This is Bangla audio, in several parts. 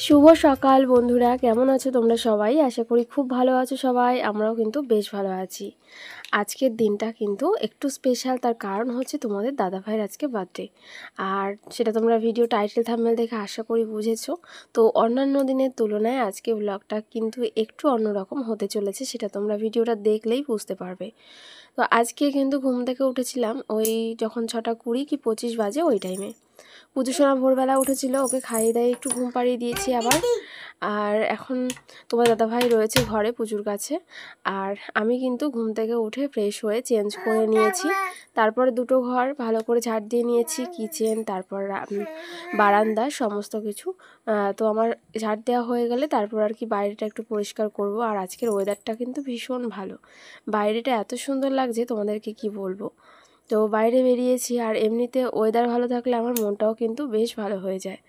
শুভ সকাল বন্ধুরা, কেমন আছো তোমরা সবাই? আশা করি খুব ভালো আছো সবাই। আমরাও কিন্তু বেশ ভালো আছি। আজকের দিনটা কিন্তু একটু স্পেশাল, তার কারণ হচ্ছে তোমাদের দাদাভাইয়ের আজকে বার্থডে। আর সেটা তোমরা ভিডিও টাইটেল থাম্বনেল দেখে আশা করি বুঝেছো। তো অন্যান্য দিনের তুলনায় আজকে ব্লগটা কিন্তু একটু অন্যরকম হতে চলেছে, সেটা তোমরা ভিডিওটা দেখলেই বুঝতে পারবে। তো আজকে কিন্তু ঘুম থেকে উঠেছিলাম ওই যখন 6:20 কি 25 বাজে ওই টাইমে। পুজো সোনা ভোরবেলা উঠেছিল, ওকে খাইয়ে দাইয়ে একটু ঘুম পাড়িয়ে দিয়েছি আবার। আর এখন তোমার দাদাভাই রয়েছে ঘরে পুজোর কাছে। আর আমি কিন্তু ঘুম থেকে উঠে ফ্রেশ হয়ে চেঞ্জ করে নিয়েছি। তারপরে দুটো ঘর ভালো করে ঝাড় দিয়ে নিয়েছি, কিচেন, তারপর বারান্দা সমস্ত কিছু। তো আমার ঝাড় দেওয়া হয়ে গেলে তারপর আর কি বাইরেটা একটু পরিষ্কার করব। আর আজকের ওয়েদারটা কিন্তু ভীষণ ভালো, বাইরেটা এত সুন্দর লাগছে তোমাদেরকে কি বলবো। তো বাইরে বেরিয়েছি, আর এমনিতে ওয়েদার ভালো থাকলে আমার মনটাও কিন্তু বেশ ভালো হয়ে যায়।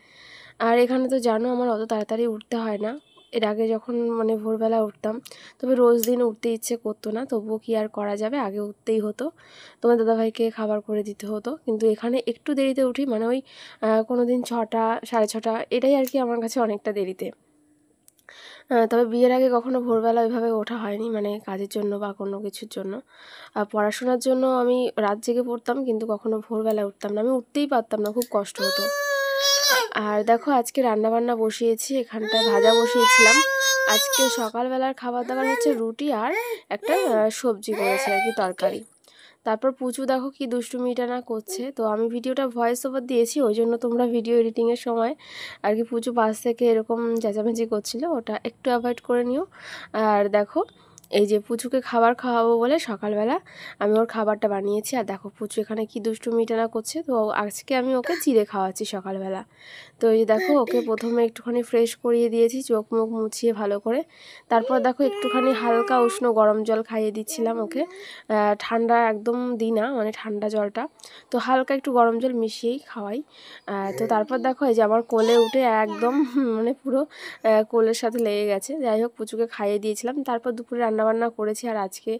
আর এখানে তো জানো আমার অত তাড়াতাড়ি উঠতে হয় না। এর আগে যখন ভোরবেলা উঠতাম, তবে রোজ দিন উঠতে ইচ্ছে করতো না, তবুও কি আর করা যাবে, আগে উঠতেই হতো। তোমার দাদাভাইকে খাবার করে দিতে হতো, কিন্তু এখানে একটু দেরিতে উঠি, ওই কোনো দিন 6টা 6:30, এটাই আর কি আমার কাছে অনেকটা দেরিতে। তবে বিয়ের আগে কখনো ভোরবেলা ওইভাবে ওঠা হয়নি, কাজের জন্য বা কোনো কিছুর জন্য। পড়াশোনার জন্য আমি রাত জেগে পড়তাম, কিন্তু কখনো ভোরবেলা উঠতাম না, আমি উঠতেই পারতাম না, খুব কষ্ট হতো। আর দেখো আজকে রান্নাবান্না বসিয়েছি, এখানটায় ভাজা বসিয়েছিলাম। আজকে সকালবেলার খাবার দাবার হচ্ছে রুটি আর একটা সবজি করেছে আর কি, তরকারি। তারপর পুচু দেখো কি দুষ্টুমিটা না করছে। তো আমি ভিডিওটা ভয়েস ওভার দিয়েছি, ওই জন্য তোমরা ভিডিও এডিটিংয়ের সময় আর কি পুচু পাশ থেকে এরকম চেঁচামেচি করছিল, ওটা একটু অ্যাভয়েড করে নিও। আর দেখো এই যে পুচুকে খাবার খাওয়াবো বলে সকালবেলা আমি ওর খাবারটা বানিয়েছি। আর দেখো পুচু এখানে কি দুষ্টুমিটা না করছে। তো আজকে আমি ওকে চিড়ে খাওয়াচ্ছি সকালবেলা। তো এই যে দেখো ওকে প্রথমে একটুখানি ফ্রেশ করিয়ে দিয়েছি, চোখ মুখ মুছিয়ে ভালো করে। তারপর দেখো একটুখানি হালকা উষ্ণ গরম জল খাইয়ে দিচ্ছিলাম ওকে। ঠান্ডা একদম দিই না, ঠান্ডা জলটা, তো হালকা একটু গরম জল মিশিয়েই খাওয়াই। তো তারপর দেখো এই যে আমার কোলে উঠে একদম পুরো কোলের সাথে লেগে গেছে। যাই হোক পুচুকে খাইয়ে দিয়েছিলাম, তারপর দুপুরে রান্নাবান্না করেছি। আর আজকে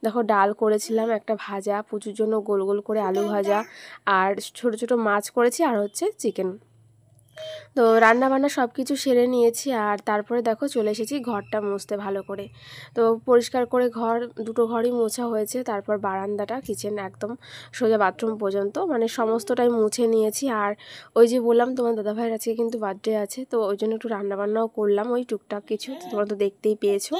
দেখো ডাল করেছিলাম, একটা ভাজা, পুচুর জন্য গোল গোল করে আলু ভাজা, আর ছোট ছোট মাছ করেছি, আর হচ্ছে চিকেন। তো রান্নাবান্না সব কিছু সেরে নিয়েছি। আর তারপরে দেখো চলে এসেছি ঘরটা মুছতে ভালো করে। তো পরিষ্কার করে দুটো ঘরই মোছা হয়েছে। তারপর বারান্দাটা, কিচেন, একদম সোজা বাথরুম পর্যন্ত সমস্তটাই মুছে নিয়েছি। আর ওই যে বললাম তোমার দাদাভাইয়ের আজকে কিন্তু বার্থডে আছে, তো ওই জন্য একটু রান্নাবান্নাও করলাম, ওই টুকটাক কিছু, তোমরা তো দেখতেই পেয়েছো।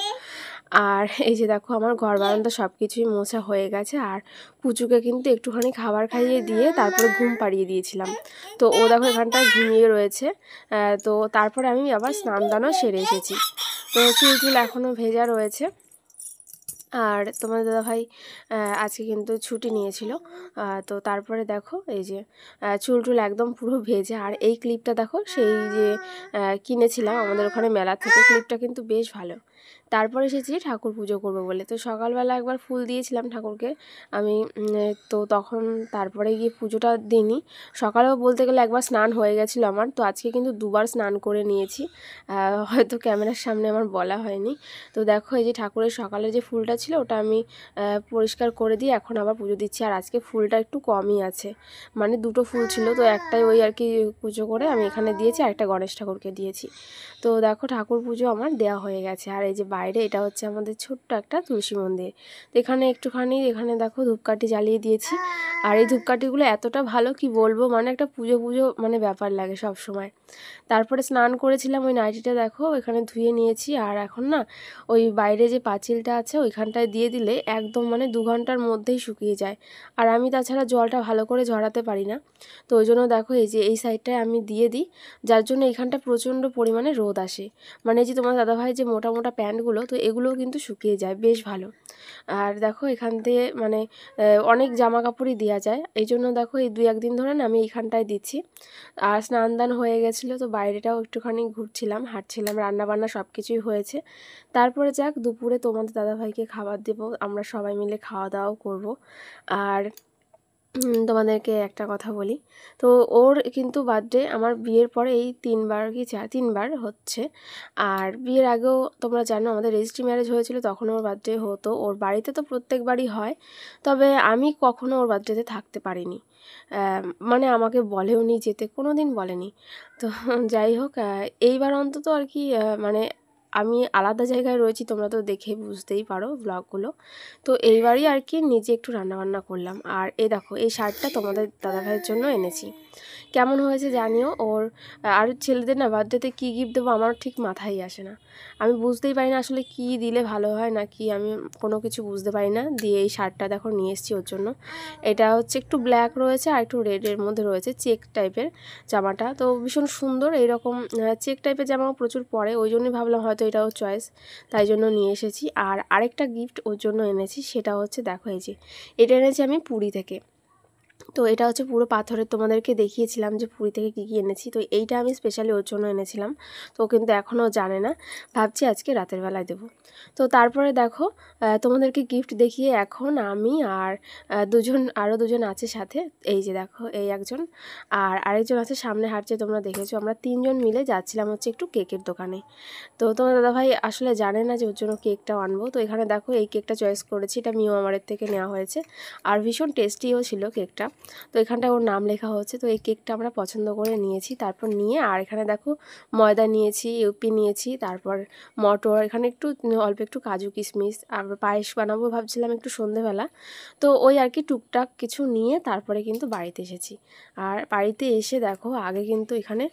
আর এই যে দেখো আমার ঘর বারান্দা সব কিছুই মোছা হয়ে গেছে। আর পুচুকে কিন্তু একটুখানি খাবার খাইয়ে দিয়ে তারপরে ঘুম পাড়িয়ে দিয়েছিলাম। তো ও দেখো এখানটায় ঘুমিয়ে রয়েছে। তো তারপরে আমি আবার স্নান দানও সেরে এসেছি। তো চুল এখনও ভেজা রয়েছে। আর তোমার দাদাভাই আজকে কিন্তু ছুটি নিয়েছিল। তো তারপরে দেখো এই যে চুল একদম পুরো ভেজা। আর এই ক্লিপটা দেখো সেই যে কিনেছিলাম আমাদের ওখানে মেলা থেকে, ক্লিপটা কিন্তু বেশ ভালো। তারপরে এসেছি ঠাকুর পুজো করবো বলে। তো সকালবেলা একবার ফুল দিয়েছিলাম ঠাকুরকে আমি, তো তখন তারপরে গিয়ে পুজোটা দিইনি। সকালেও বলতে গেলে একবার স্নান হয়ে গেছিলো আমার, তো আজকে কিন্তু দুবার স্নান করে নিয়েছি। হয়তো ক্যামেরার সামনে আমার বলা হয়নি। তো দেখো এই যে ঠাকুরের সকালে যে ফুলটা ছিল ওটা আমি পরিষ্কার করে দিয়ে এখন আবার পুজো দিচ্ছি। আর আজকে ফুলটা একটু কমই আছে, দুটো ফুল ছিল, তো একটাই ওই আর কি পুজো করে আমি এখানে দিয়েছি, আর একটা গণেশ ঠাকুরকে দিয়েছি। তো দেখো ঠাকুর পুজো আমার দেওয়া হয়ে গেছে। আর এই যে বাইরে এটা হচ্ছে আমাদের ছোট্ট একটা তুলসী মন্দির। তো এখানে একটুখানি দেখো ধূপকাঠি জ্বালিয়ে দিয়েছি। আর এই ধূপকাঠিগুলো এতটা ভালো কি বলবো, একটা পুজো পুজো ব্যাপার লাগে সব সময়। তারপরে স্নান করেছিলাম, ওই নাইটিটা দেখো এখানে ধুয়ে নিয়েছি। আর এখন না ওই বাইরে যে পাঁচিলটা আছে ওইখানটায় দিয়ে দিলে একদম 2 ঘন্টার মধ্যেই শুকিয়ে যায়। আর আমি তাছাড়া জলটা ভালো করে ঝরাতে পারি না, তো ওই জন্য দেখো এই যে এই সাইডটায় আমি দিয়ে দিই, যার জন্য এইখানটা প্রচণ্ড পরিমাণে রোদ আসে। এই যে তোমার দাদাভাই যে মোটা মোটা প্যান্টগুলো, তো এগুলোও কিন্তু শুকিয়ে যায় বেশ ভালো। আর দেখো এখান থেকে অনেক জামা কাপড়ই দেওয়া যায়, এই জন্য দেখো এই 2-1 দিন ধরে না আমি এইখানটায় দিচ্ছি। আর স্নান দান হয়ে গেছিলো, তো বাইরেটাও একটুখানি ঘুরছিলাম, হাঁটছিলাম, রান্নাবান্না সব কিছুই হয়েছে। তারপরে যাক দুপুরে তোমাদের দাদাভাইকে খাবার দেবো, আমরা সবাই মিলে খাওয়া দাওয়াও করবো। আর তোমাদেরকে একটা কথা বলি, তো ওর কিন্তু বার্থডে আমার বিয়ের পরে এই 3বার কি 3বার হচ্ছে। আর বিয়ের আগেও তোমরা জানো আমাদের রেজিস্ট্রি ম্যারেজ হয়েছিল, তখন ওর বার্থডে হতো। ওর বাড়িতে তো প্রত্যেকবারই হয়, তবে আমি কখনো ওর বার্থডেতে থাকতে পারিনি। মানে আমাকে বলেও নি যেতে, কোনো দিন বলেনি। তো যাই হোক, এইবার অন্তত আর কি মানে আমি আলাদা জায়গায় রয়েছি, তোমরা তো দেখে বুঝতেই পারো ব্লগগুলো। তো এইবারই আর কি নিজে একটু রান্নাবান্না করলাম। আর এই দেখো এই শার্টটা তোমাদের দাদাভাইয়ের জন্য এনেছি, কেমন হয়েছে জানিও। ওর আর ছেলেদের না বার্থডেতে কী গিফট দেবো আমার ঠিক মাথায় আসে না, আমি বুঝতেই পারি না আসলে কী দিলে ভালো হয় না কি, আমি কোনো কিছু বুঝতে পারি না। দিয়ে এই শার্টটা দেখো নিয়ে এসেছি ওর জন্য। এটা হচ্ছে একটু ব্ল্যাক রয়েছে আর একটু রেডের মধ্যে রয়েছে, চেক টাইপের জামাটা। তো ভীষণ সুন্দর, এইরকম চেক টাইপের জামা প্রচুর পরে, ওই জন্যই ভাবলাম হয়তো এটাও চয়েস, তাই জন্য নিয়ে এসেছি। আর আরেকটা গিফট ওর জন্য এনেছি, সেটা হচ্ছে দেখো এই যে এটা এনেছি আমি পুরী থেকে। তো এটা হচ্ছে পুরো পাথরের, তোমাদেরকে দেখিয়েছিলাম যে পুরী থেকে কী কী এনেছি। তো এইটা আমি স্পেশালি ওর জন্য এনেছিলাম, তো ও কিন্তু এখনও জানে না, ভাবছি আজকে রাতের বেলায় দেবো। তো তারপরে দেখো তোমাদেরকে গিফট দেখিয়ে এখন আমি আর আরও দুজন আছে সাথে, এই যে দেখো এই একজন আর আরেকজন আছে সামনে হাঁটছে, তোমরা দেখেছো। আমরা 3জন মিলে যাচ্ছিলাম হচ্ছে একটু কেকের দোকানে। তো তোমার দাদাভাই আসলে জানে না যে ওর জন্য কেকটাও আনবো। তো এখানে দেখো এই কেকটা চয়েস করেছি, এটা মিও আমারের থেকে নেওয়া হয়েছে, আর ভীষণ টেস্টিও ছিল কেকটা। তো এখানটায় ওর নাম লেখা হচ্ছে। তো এই কেকটা আমরা পছন্দ করে নিয়েছি, তারপর নিয়ে আর এখানে দেখো ময়দা নিয়েছি, ইউপি নিয়েছি, তারপর মটর, এখানে একটু অল্প একটু কাজু কিশমিশ, আর পায়েস বানাবো ভাবছিলাম একটু সন্ধেবেলা। তো ওই আর কি টুকটাক কিছু নিয়ে তারপরে কিন্তু বাড়িতে এসেছি। আর বাড়িতে এসে দেখো আগে কিন্তু এখানে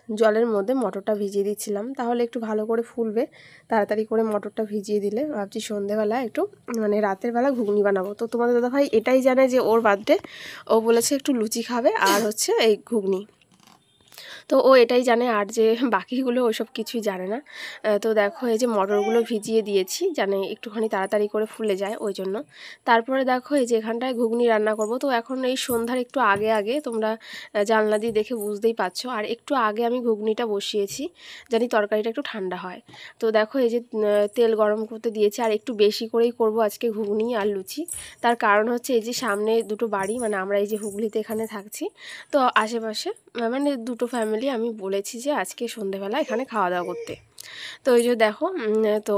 জলের মধ্যে মটরটা ভিজিয়ে দিচ্ছিলাম, তাহলে একটু ভালো করে ফুলবে। তাড়াতাড়ি করে মটরটা ভিজিয়ে দিলে ভাবছি সন্ধেবেলা একটু মানে রাতের বেলা ঘুগনি বানাবো। তো তোমাদের দাদাভাই এটাই জানে যে ওর বার্থডে, ও বলেছে একটু লুচি খাবে আর হচ্ছে এই ঘুগনি। তো ও এটাই জানে, আর যে বাকিগুলো ওসব কিছুই জানে না। তো দেখো এই যে মটরগুলো ভিজিয়ে দিয়েছি, জানে একটুখানি তাড়াতাড়ি করে ফুলে যায় ওই জন্য। তারপরে দেখো এই যে এখানটায় ঘুগনি রান্না করব। তো এখন এই সন্ধ্যার একটু আগে আগে, তোমরা জানলা দিয়ে দেখে বুঝতেই পারছো, আর একটু আগে আমি ঘুগনিটা বসিয়েছি, জানি তরকারিটা একটু ঠান্ডা হয়। তো দেখো এই যে তেল গরম করতে দিয়েছি, আর একটু বেশি করেই করব আজকে ঘুগনি আর লুচি। তার কারণ হচ্ছে এই যে সামনে দুটো বাড়ি, মানে আমরা এই যে হুগলিতে এখানে থাকছি, তো আশেপাশে মানে দুটো ফ্যামিলি আমি বলেছি যে আজকে সন্ধেবেলা এখানে খাওয়া দাওয়া করতে। তো ওই যে দেখো তো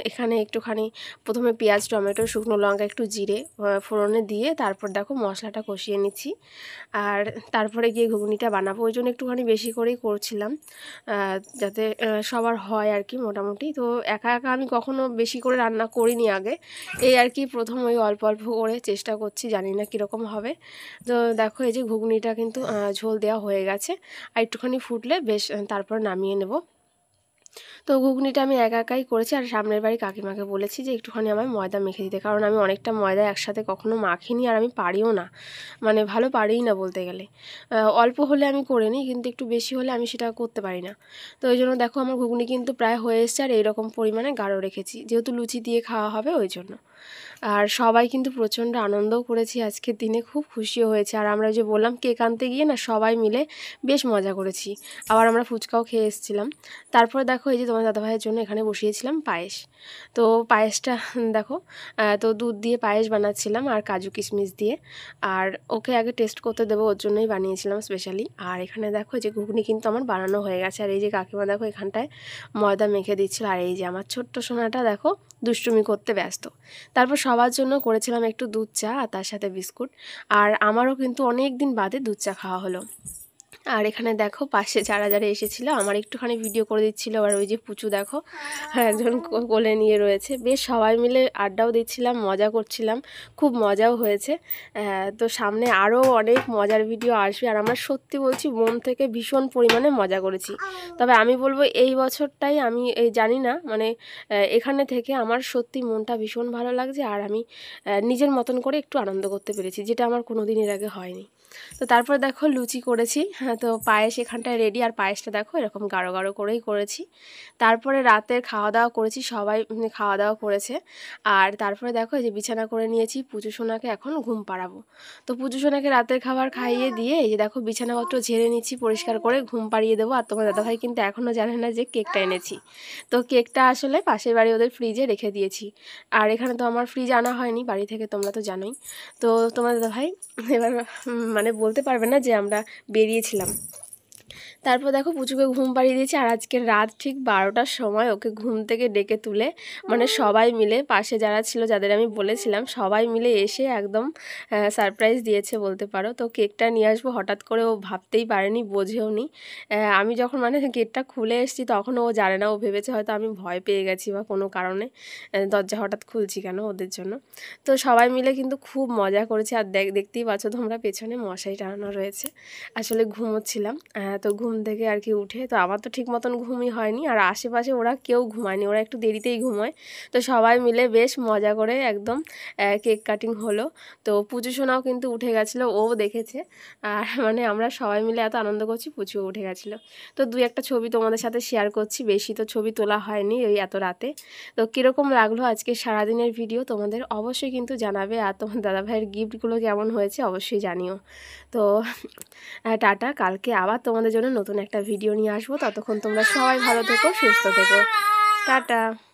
এখানে একটুখানি প্রথমে পেঁয়াজ টমেটো শুকনো লঙ্কা একটু জিরে ফোড়নে দিয়ে তারপর দেখো মশলাটা কষিয়ে নিচ্ছি। আর তারপরে গিয়ে ঘুগনিটা বানাবো, ওই জন্য একটুখানি বেশি করেই করছিলাম, যাতে সবার হয় আর কি মোটামুটি। তো একা একা আমি কখনো বেশি করে রান্না করিনি আগে, এই আর কি প্রথম ওই অল্প অল্প করে চেষ্টা করছি, জানি না কীরকম হবে। তো দেখো এই যে ঘুগনিটা কিন্তু ঝোল দেওয়া হয়ে গেছে, আর একটুখানি ফুটলে বেশ তারপর নামিয়ে নেব। তো ঘুগনিটা আমি একা একাই করেছি, আর সামনের বাড়ি কাকিমাকে বলেছি যে একটুখানি আমায় ময়দা মেখে দিতে, কারণ আমি অনেকটা ময়দা একসাথে কখনো মাখিনি, আর আমি পারিও না, মানে ভালো পারিই না বলতে গেলে। অল্প হলে আমি করে নিই, কিন্তু একটু বেশি হলে আমি সেটা করতে পারি না। তো ওই জন্য দেখো আমার ঘুগনি কিন্তু প্রায় হয়ে এসছে, আর এইরকম পরিমাণে গাঢ় রেখেছি, যেহেতু লুচি দিয়ে খাওয়া হবে ওই জন্য। আর সবাই কিন্তু প্রচণ্ড আনন্দও করেছি আজকের দিনে, খুব খুশিও হয়েছে। আর আমরা যে বললাম কেক আনতে গিয়ে না সবাই মিলে বেশ মজা করেছি, আবার আমরা ফুচকাও খেয়ে এসেছিলাম। তারপরে দেখো এই যে তোমার দাদাভাইয়ের জন্য এখানে বসিয়েছিলাম পায়েস। তো পায়েসটা দেখো তো দুধ দিয়ে পায়েস বানাচ্ছিলাম আর কাজু কিশমিশ দিয়ে, আর ওকে আগে টেস্ট করতে দেবো ওর জন্যই বানিয়েছিলাম স্পেশালি। আর এখানে দেখো যে ঘুগনি কিন্তু আমার বানানো হয়ে গেছে, আর এই যে কাকিমা দেখো এখানটায় ময়দা মেখে দিচ্ছিল, আর এই যে আমার ছোট্ট সোনাটা দেখো দুষ্টুমি করতে ব্যস্ত। তারপর সবার জন্য করেছিলাম একটু দুধ চা আর তার সাথে বিস্কুট, আর আমারও কিন্তু অনেক দিন বাদে দুধ চা খাওয়া হলো। আর এখানে দেখো পাশে যারা যারা এসেছিলো আমার একটুখানি ভিডিও করে দিচ্ছিলো, আর ওই যে পুচু দেখো একজন কোলে নিয়ে রয়েছে, বেশ সবাই মিলে আড্ডাও দিচ্ছিলাম, মজা করছিলাম, খুব মজাও হয়েছে। তো সামনে আরও অনেক মজার ভিডিও আসবে, আর আমরা সত্যি বলছি মন থেকে ভীষণ পরিমাণে মজা করেছি। তবে আমি বলবো এই বছরটাই আমি এই জানি না মানে এখানে থেকে আমার সত্যি মনটা ভীষণ ভালো লাগছে, আর আমি নিজের মতন করে একটু আনন্দ করতে পেরেছি, যেটা আমার কোনো দিন এর আগে হয়নি। তো তারপর দেখো লুচি করেছি, হ্যাঁ তো পায়েস এখানটায় রেডি, আর পায়েসটা দেখো এরকম গাঢ় গাঢ় করেই করেছি। তারপরে রাতের খাওয়া দাওয়া করেছি, সবাই খাওয়া দাওয়া করেছে। আর তারপরে দেখো এই যে বিছানা করে নিয়েছি, পুজো সোনাকে এখন ঘুম পাড়াবো। তো পুজো সোনাকে রাতের খাবার খাইয়ে দিয়ে এই যে দেখো বিছানাপত্র ঝেড়ে নিচ্ছি, পরিষ্কার করে ঘুম পাড়িয়ে দেবো। আর তোমার দাদাভাই কিন্তু এখনও জানে না যে কেকটা এনেছি। তো কেকটা আসলে পাশের বাড়ি ওদের ফ্রিজে রেখে দিয়েছি। আর এখানে তো আমার ফ্রিজ আনা হয়নি বাড়ি থেকে, তোমরা তো জানোই। তো তোমার দাদাভাই এবার মানে বলতে পারবে না যে আমরা বেরিয়েছিলাম। তারপর দেখো পুচুকে ঘুম পাড়িয়ে দিয়েছি। আর আজকে রাত ঠিক 12টার সময় ওকে ঘুম থেকে ডেকে তুলে মানে সবাই মিলে, পাশে যারা ছিল যাদের আমি বলেছিলাম সবাই মিলে এসে একদম সারপ্রাইজ দিয়েছে বলতে পারো। তো কেকটা নিয়ে আসবো হঠাৎ করে ও ভাবতেই পারেনি, বোঝেও নি। আমি যখন মানে গেটটা খুলে এসেছি তখন ও জানে না, ও ভেবেছে হয়তো আমি ভয় পেয়ে গেছি বা কোনো কারণে দরজা হঠাৎ খুলছি কেন ওদের জন্য। তো সবাই মিলে কিন্তু খুব মজা করেছে। আর দেখতেই পাচ্ছ তোমরা পেছনে মশারি টানানো রয়েছে। আসলে ঘুমোচ্ছিলাম, তো ঘুম থেকে আর কি উঠে, তো আমার তো ঠিক মতন ঘুমই হয়নি। আর আশেপাশে ওরা কেউ ঘুমায়নি, ওরা একটু দেরিতেই ঘুমোয়। তো সবাই মিলে বেশ মজা করে একদম কেক কাটিং হলো। তো পুচু সোনাও কিন্তু উঠে গেছিলো, ও দেখেছে। আর মানে আমরা সবাই মিলে এত আনন্দ করছি, পুচুও উঠে গেছিলো। তো দুই একটা ছবি তোমাদের সাথে শেয়ার করছি, বেশি তো ছবি তোলা হয়নি ওই এত রাতে। তো কীরকম লাগলো আজকে সারাদিনের ভিডিও তোমাদের অবশ্যই কিন্তু জানাবে। আর তোমার দাদাভাইয়ের গিফটগুলো কেমন হয়েছে অবশ্যই জানিও। তো টাটা, কালকে আবার তোমাদের জন্য নতুন একটা ভিডিও নিয়ে আসবো। ততক্ষণ তোমরা সবাই ভালো থেকো, সুস্থ থেকো। টাটা।